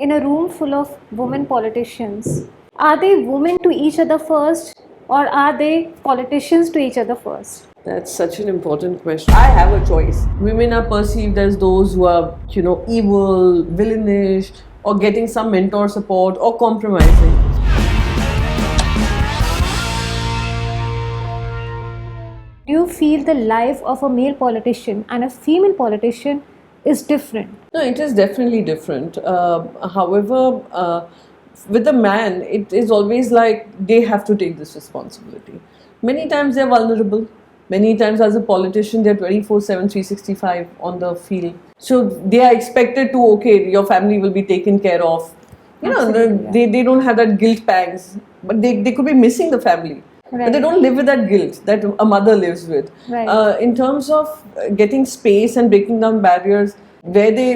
In a room full of women politicians, are they women to each other first, or are they politicians to each other first? That's such an important question. I have a choice. Women are perceived as those who are, evil, villainish, or getting some mentor support or compromising. Do you feel the life of a male politician and a female politician is different? No, it is definitely different. However, with a man, it is always like they have to take this responsibility. Many times they're vulnerable. Many times, as a politician, they're 24/7, 365 on the field. So they are expected to, okay, your family will be taken care of. Absolutely, yeah. They don't have that guilt pangs, but they could be missing the family. But they Right. don't live with that guilt that a mother lives with. Right. In terms of getting space and breaking down barriers, where they,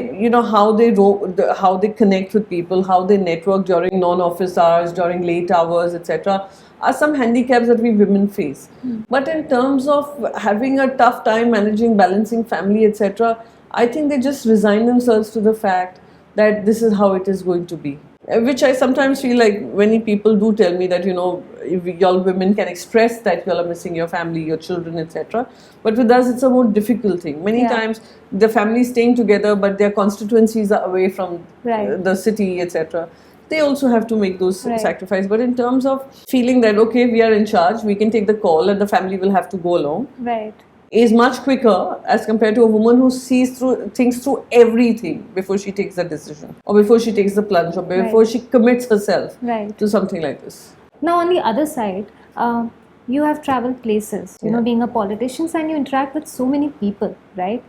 how they connect with people, how they network during non-office hours, during late hours, etc., are some handicaps that we women face. But in terms of having a tough time managing, balancing family, etc., I think they just resign themselves to the fact that this is how it is going to be. Which I sometimes feel like many people do tell me that, if y'all women can express that y'all are missing your family, your children, etc. But with us, it's a more difficult thing. Many Yeah. times the family is staying together, but their constituencies are away from Right. the city, etc. They also have to make those Right. sacrifices. But in terms of feeling that, okay, we are in charge, we can take the call and the family will have to go along, Right. is much quicker as compared to a woman who thinks through everything before she takes the decision, or before she takes the plunge, or before Right. she commits herself Right. to something like this. Now, on the other side, you have traveled places, Yeah. being a politician, and you interact with so many people, right?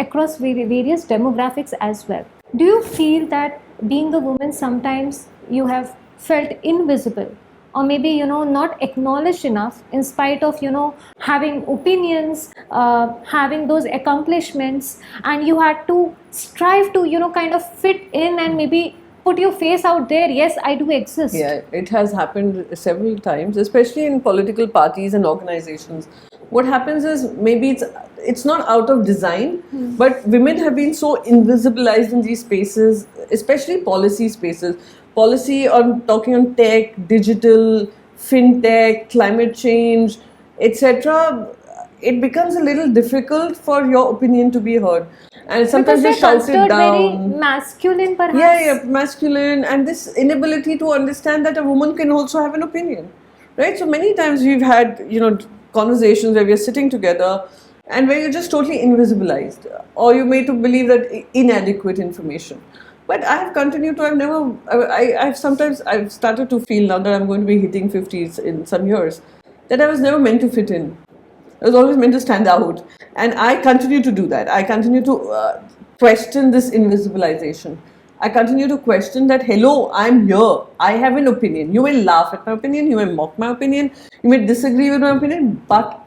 Across various demographics as well. Do you feel that being a woman sometimes you have felt invisible, or maybe not acknowledged enough, in spite of having opinions, having those accomplishments, and you had to strive to kind of fit in and maybe put your face out there? Yes, I do exist. Yeah, it has happened several times, especially in political parties and organizations. What happens is, maybe it's not out of design, but women have been so invisibilized in these spaces, especially policy spaces. Policy on talking on tech, digital, fintech, climate change, etc. It becomes a little difficult for your opinion to be heard, and sometimes Because they they're shout it considered very down. masculine, perhaps. Yeah, masculine, and this inability to understand that a woman can also have an opinion, right? So many times we've had, conversations where we're sitting together and where you're just totally invisibilized, or you're made to believe that inadequate information. But I have continued to, I've started to feel, now that I'm going to be hitting 50s in some years, that I was never meant to fit in. I was always meant to stand out. And I continue to do that. I continue to question this invisibilization. I continue to question that, hello, I'm here. I have an opinion. You may laugh at my opinion, you may mock my opinion, you may disagree with my opinion, but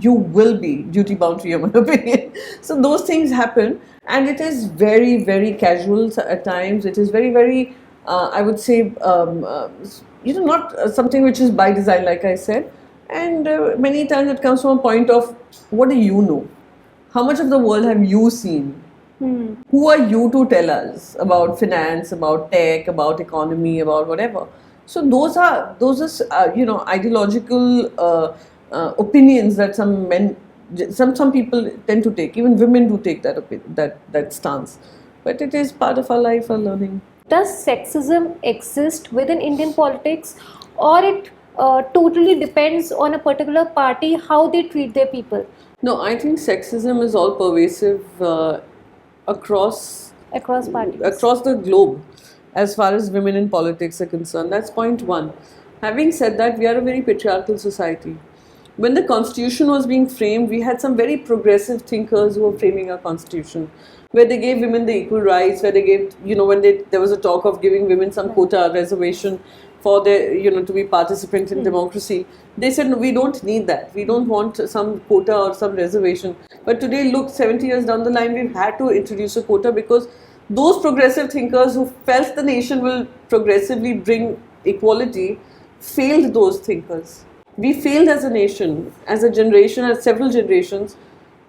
you will be duty bound to your opinion. So those things happen, and it is very, very casual at times. It is very, very, I would say, not something which is by design, like I said. And many times it comes from a point of, what do you know? How much of the world have you seen? Who are you to tell us about finance, about tech, about economy, about whatever? So those are ideological opinions that some people tend to take. Even women do take that stance. But it is part of our life, our learning. Does sexism exist within Indian politics, or it totally depends on a particular party how they treat their people No, I think sexism is all pervasive across across parties? across the globe as far as women in politics are concerned. That's point one. Having said that, we are a very patriarchal society. When the constitution was being framed, we had some very progressive thinkers who were framing our constitution, where they gave women the equal rights, where they gave, there was a talk of giving women some quota reservation for their, to be participant in democracy. They said, no, we don't need that. We don't want some quota or some reservation. But today, look, 70 years down the line, we've had to introduce a quota because those progressive thinkers who felt the nation will progressively bring equality failed those thinkers. We failed as a nation, as a generation, as several generations,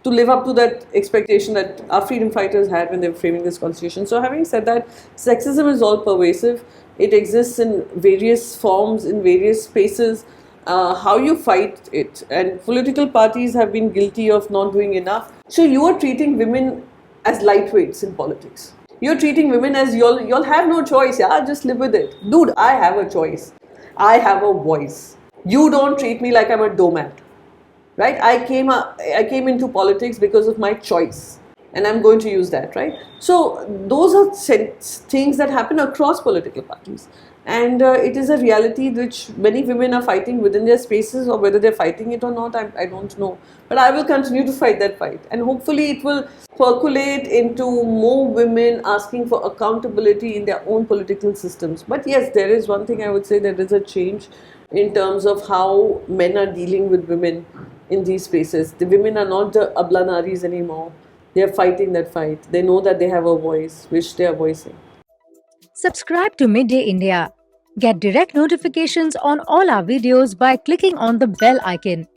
to live up to that expectation that our freedom fighters had when they were framing this constitution. So having said that, sexism is all pervasive. It exists in various forms, in various spaces. How you fight it, and political parties have been guilty of not doing enough. So you are treating women as lightweights in politics. You're treating women as you'll have no choice, yeah, just live with it. Dude, I have a choice. I have a voice. You don't treat me like I'm a doormat. Right? I came into politics because of my choice, and I'm going to use that, right? So those are things that happen across political parties, and it is a reality which many women are fighting within their spaces, or whether they're fighting it or not, I don't know. But I will continue to fight that fight, and hopefully it will percolate into more women asking for accountability in their own political systems. But yes, there is one thing I would say, there is a change in terms of how men are dealing with women in these spaces. The women are not the ablanaris anymore. They are fighting that fight. They know that they have a voice, which they are voicing. Subscribe to Midday India. Get direct notifications on all our videos by clicking on the bell icon.